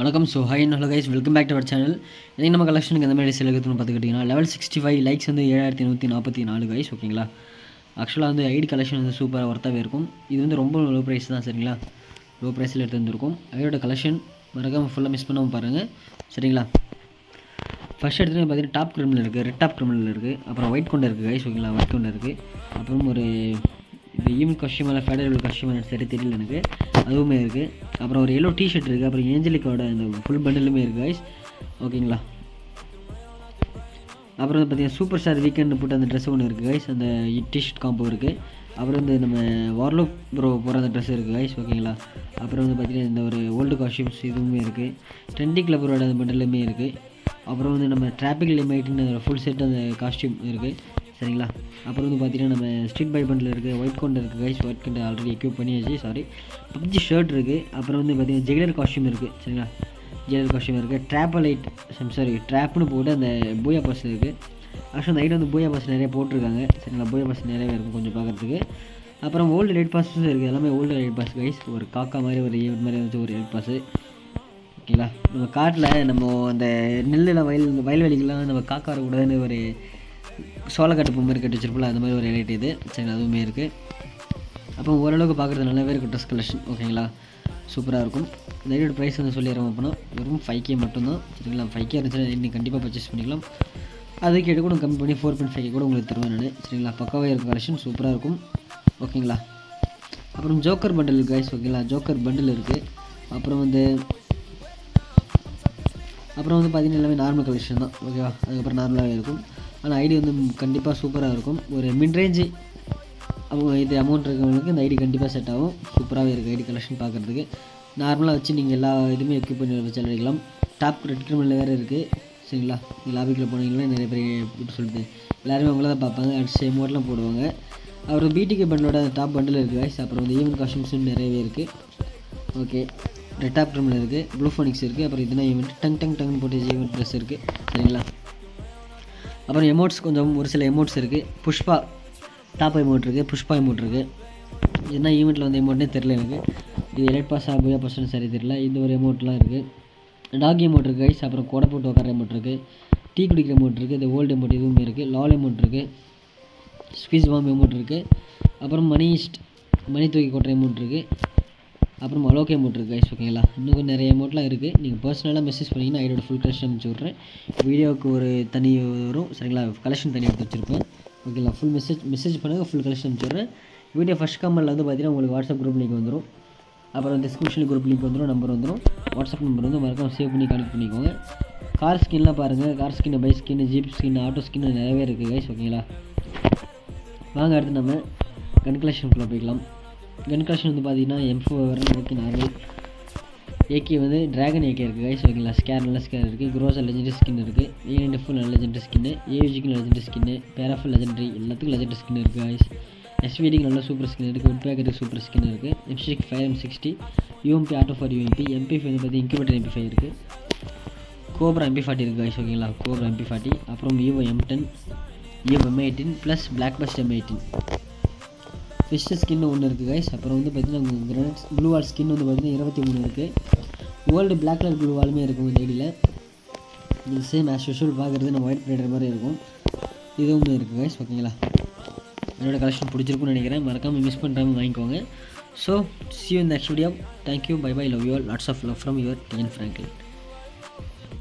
வணக்கம். So hi hello guys, welcome back to our channel. இன்றைக்கி நம்ம கலெக்ஷனுக்கு எந்த மாதிரி செலவுன்னு பார்த்துக்கிட்டிங்கன்னா லெவல் 65 லைக்ஸ் வந்து 7144 கைஸ். ஓகேங்களா, ஆக்சுவலாக வந்து ஐடி கலெக்ஷன் வந்து சூப்பராக ஒர்த்தாகவே இருக்கும். இது வந்து ரொம்ப லோ ப்ரைஸ் தான், சரிங்களா. லோ ப்ரைஸில் எடுத்து வந்துருக்கும். ஐடியோட கலெக்ஷன் மறக்காமல் ஃபுல்லாக மிஸ் பண்ணாமல் பாருங்கள், சரிங்களா. ஃபஸ்ட் எடுத்துகிட்டு பார்த்தீங்கன்னா டாப் கிரிமினல் இருக்குது, ரெட் டாப் கிரிமினல் இருக்குது, அப்புறம் ஒயிட் கொண்டை இருக்குது கைஸ். ஓகேங்களா, ஒயிட் கொண்டை இருக்குது. அப்புறம் ஒரு இது ஈவன் காஸ்டியூம் இல்லை ஃபெடரல் காஸ்டியூம் சரி தெரியல எனக்கு, அதுவுமே இருக்குது. அப்புறம் ஒரு எல்லோ டிஷர்ட் இருக்குது. அப்புறம் ஏஞ்சலிக்கோட அந்த ஃபுல் பண்டிலுமே இருக்குது கைஸ். ஓகேங்களா. அப்புறம் வந்து பார்த்திங்கன்னா சூப்பர் ஸ்டார் வீக்கெண்ட் போட்டு அந்த ட்ரெஸ் ஒன்று இருக்குது கைஸ். அந்த டிஷர்ட் காம்போ இருக்குது. அப்புறம் வந்து நம்ம வார்லோக் ப்ரோ போகிற அந்த ட்ரெஸ் இருக்குது கைஸ். ஓகேங்களா. அப்புறம் வந்து பார்த்திங்கன்னா இந்த ஒரு ஓல்டு காஸ்டியூம்ஸ் இதுவுமே இருக்குது. ட்ரெண்டி கிளப்பரோட அந்த பண்டிலுமே இருக்குது. அப்புறம் வந்து நம்ம டிராபிக் லிமிட்னு ஃபுல் செட் அந்த காஸ்டியூம் இருக்குது, சரிங்களா. அப்புறம் வந்து பார்த்திங்கன்னா நம்ம ஸ்ட்ரீட் பை பண்டில் இருக்குது. ஒயிட் கொண்டை இருக்குது கைஸ். ஒயிட் கொண்டை ஆல்ரெடி எக்யூப் பண்ணியாச்சு, சாரி. பப்ஜி ஷர்ட் இருக்குது. அப்புறம் வந்து பார்த்திங்கன்னா ஜெயிலர் காஸ்டியூம் இருக்குது, சரிங்களா. ஜெயிலர் காஸ்டியூம் இருக்குது. ட்ராப்னு போட்டு அந்த பூயா பஸ் இருக்குது. ஆக்சுவலாக அந்த ஐடி வந்து பூயா பஸ் நிறைய போட்டிருக்காங்க, சரிங்களா. பூயா பஸ் நிறையவே இருக்கும் கொஞ்சம் பார்க்குறதுக்கு. அப்புறம் ஓல்டு லைட் பாஸும் இருக்குது. எல்லாமே ஓல்டு லைட் பாஸ் கைஸ். ஒரு காக்கா மாதிரி ஒரு ஈவெண்ட் மாதிரி வந்து ஒரு லைட் பாஸு, ஓகேங்களா. நம்ம காட்டில் நம்ம அந்த நெல்லில் வயல்வெளிக்கெலாம் நம்ம காக்கா வரக்கூடாதுன்னு ஒரு சோளக்கட்டு மாதிரி கட்டி வச்சிருப்போம்ல, அந்த மாதிரி ஒரு லைட் இது, சரிங்களா. அதுவுமே இருக்குது. அப்போ ஓரளவுக்கு பார்க்குறது நல்லாவே இருக்கும் ட்ரெஸ் கலெக்ஷன், ஓகேங்களா. சூப்பராக இருக்கும். இந்த ஐடியோட ப்ரைஸ் வந்து சொல்லிடுறோம் அப்படின்னா வெறும் 5K மட்டும்தான், சரிங்களா. 5K இருந்துச்சுன்னா நீங்கள் கண்டிப்பாக பர்ச்சேஸ் பண்ணிக்கலாம். அதுக்கு எடுத்து கூட கம்மி பண்ணி 4.5K கூட உங்களுக்கு தருவேன் நான், சரிங்களா. பக்காவே இருக்கும் கலெக்ஷன், சூப்பராக இருக்கும், ஓகேங்களா. அப்புறம் ஜோக்கர் பண்டில் இருக்குது கைஸ். ஓகேங்களா, ஜோக்கர் பண்டில் இருக்குது. அப்புறம் வந்து பார்த்திங்கன்னா எல்லாமே நார்மல் கலெக்ஷன் தான், ஓகேவா. அதுக்கப்புறம் நார்மலாகவே இருக்கும். ஆனால் ஐடி வந்து கண்டிப்பாக சூப்பராக இருக்கும். ஒரு மிட்ரேஞ்சு அவங்க இது அமௌண்ட் இருக்கிறவங்களுக்கு இந்த ஐடி கண்டிப்பாக செட் ஆகும். சூப்பராகவே இருக்குது ஐடி கலெக்ஷன் பார்க்குறதுக்கு. நார்மலாக வச்சு நீங்கள் எல்லா இதுவுமே எக்யூப் பண்ணி வச்சு அடிக்கலாம். டாப் ரெட் கிரிமினல் வேறு இருக்குது, சரிங்களா. நீங்கள் லாபிக்கில் போனீங்கன்னா நிறைய பேர் எப்படி சொல்லுது எல்லாருமே அவங்கள தான் பார்ப்பாங்க, அடிச்சு எமௌண்ட்லாம் போடுவாங்க. அப்புறம் பிடிகே பண்டலோட அந்த டாப் பண்டில் இருக்குது கைஸ். அப்புறம் வந்து ஈவெண்ட் காஸ்டியூம்ஸும் நிறையவே இருக்குது, ஓகே. ரெட் டாப் கிரிமினல் இருக்குது, ப்ளூ ஃபோனிக்ஸ் இருக்குது. அப்புறம் இதுனா ஈவெண்ட் டங் போட்டு ஈவெண்ட் ட்ரெஸ் இருக்குது, சரிங்களா. அப்புறம் எமௌண்ட்ஸ் கொஞ்சம் ஒரு சில எமௌண்ட்ஸ் இருக்குது. புஷ்பா டாப் எமௌண்ட் இருக்குது, புஷ்பா எமௌண்ட் இருக்குது. என்ன ஈவெண்ட்டில் வந்து எமௌண்ட்னே தெரில எனக்கு. இது எலைட் பாஸா பூயா பாஸ்ன்னு சரி தெரியல. இந்த ஒரு எமௌண்ட்லாம் இருக்குது. டாக் எமௌண்ட் இருக்குது கைஸ். அப்புறம் கொடை போட்டு உட்கார எமௌண்ட் இருக்குது. டீ குடிக்கிற எமௌண்ட் இருக்குது. இந்த ஓல்டு எமௌண்ட் இதுவுமே இருக்குது. லால் எமௌண்ட் இருக்குது. ஸ்குவீஸ் வாம் எமௌண்ட் இருக்குது. அப்புறம் மணி தூக்கி கொட்டுற எமௌண்ட் இருக்குது. அப்புறம் அலோகே அமௌண்ட் இருக்குது கைஸ், ஓகேங்களா. இன்னும் கொஞ்சம் நிறைய அமௌண்ட்லாம் இருக்குது. நீங்கள் பர்சனலாக மெசேஜ் பண்ணிங்கன்னா ஐடியோட ஃபுல் கலெக்ஷன் அனுப்பிச்சி விட்றேன். வீடியோவுக்கு ஒரு தனி வரும், சரிங்களா. கலெக்ஷன் தனி எடுத்து வச்சுருப்பேன், ஓகேங்களா. ஃபுல் மெசேஜ் பண்ணுங்கள், ஃபுல் கலெக்ஷன் அனுப்பிச்சி வீடியோ ஃபஸ்ட் கமெண்ட்டில் வந்து பார்த்தீங்கன்னா உங்களுக்கு வாட்ஸ்அப் குரூப் லிங்க் வந்துடும். அப்புறம் டிஸ்கிரிப்ஷன் குரூப் லிங்க் வந்துடும், நம்பர் வந்துடும். வாட்ஸ்அப் நம்பர் வந்து மறக்காம சேவ் பண்ணி கனெக்ட் பண்ணிக்கோங்க. கார் ஸ்கின்லாம் பாருங்கள். Car skin, bike skin, jeep skin, auto skin நிறையவே இருக்குது கைஸ், ஓகேங்களா. வாங்க அடுத்து நம்ம கன் கலெக்ஷனுக்குள்ளே போய்க்கலாம். கன் கலெக்ஷன் வந்து பார்த்தீங்கன்னா M4 ஓகே, நார்மல் ஏகே வந்து ட்ராகன் ஏகே இருக்குது கைஸ், ஓகேங்களா. ஸ்கேர் நல்ல ஸ்கேர் இருக்குது. குரோஸா லெஜெண்டரி ஸ்கின் இருக்குது. A9F நல்ல லெஜெண்டரி ஸ்கின்னு. AUGக்கு லெஜெண்டரி ஸ்கின்னு. பேராஃபுல் லெஜெண்டரி, எல்லாத்துக்கும் லெஜெண்டரி ஸ்கின் இருக்குது கைஸ். SVDக்கு நல்ல சூப்பர் ஸ்கின் இருக்குது. உட்பேக்கருக்கு சூப்பர் ஸ்கின் இருக்குது. M6 5M60, UMP auto for UMP, MP5 வந்து பார்த்தீங்கன்னா இன்க்யூபேட்டர் MP5 இருக்குது. கோப்ரா MP40 இருக்குது கைஸ், ஓகேங்களா. Cobra MP40. அப்புறம் Evo M10, Evo M18 plus black burst M18. Fish skin ஒன்று இருக்குது கைஸ். அப்புறம் வந்து பார்த்திங்கன்னா கிரனட்ஸ் ப்ளூ வால் ஸ்கின் வந்து பார்த்திங்கன்னா 23 இருக்குது. ஓல்டு பிளாக் கலர் ப்ளூ வாலுமே இருக்கும் இந்த ஐடியில். இது சேம் ஆஸ் யூஷுவல் பார்க்குறது நம்ம ஒயிட் ப்ரேடர் மாதிரி இருக்கும். இதுவும் இருக்குது கைஸ், ஓகேங்களா. என்னோட கலெக்ஷன் பிடிச்சிருக்குன்னு நினைக்கிறேன். மறக்காமல் மிஸ் பண்ணுறாமல் வாங்கிக்கோங்க. So see you in the next video. Thank you, bye bye, love you all, lots of love from your TN Franklin.